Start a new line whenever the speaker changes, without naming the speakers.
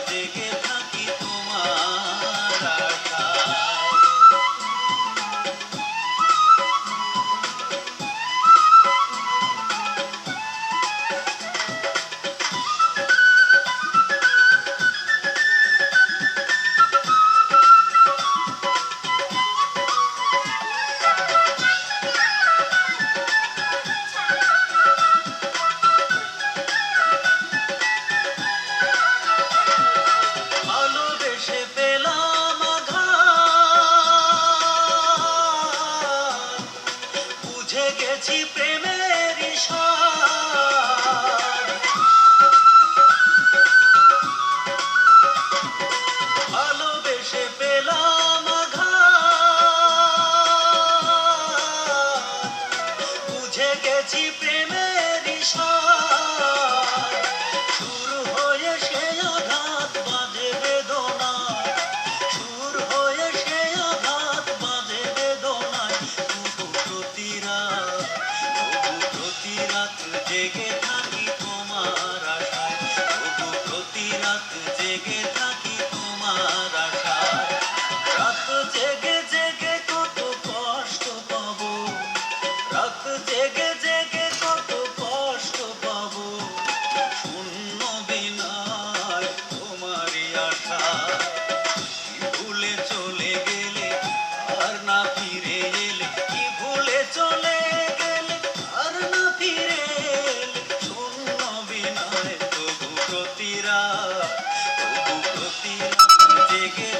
জেগে থাকি তোমার আশায়। ভালোবেসে পেলাম আঘাত, বুঝে গেছি প্রেমের স্বাদ। ভালোবেসে পেলাম আঘাত, বুঝে গেছি প্রেমের স্বাদ। সুর হয়ে সে আঘাত বাজে বেদনায়, সুর হয়ে সে আঘাত বাজে বেদনায়। তবু প্রতি রাত জেগে থাকি তোমার আশায়, তবু প্রতি রাত জেগে থাকি তোমার আশায়। রাত জেগে জেগে কত কষ্ট পাবো, রাত জেগে জেগে কত কষ্ট পাবো, শূন্য বিনায় তোমারই আশায়। কি ভুলে চলে গেলে আর না ফিরে এলে, কি ভুলে চলে গেলে আর না ফিরে এলে, শূন্য বিনায় তবু প্রতি রাত জেগে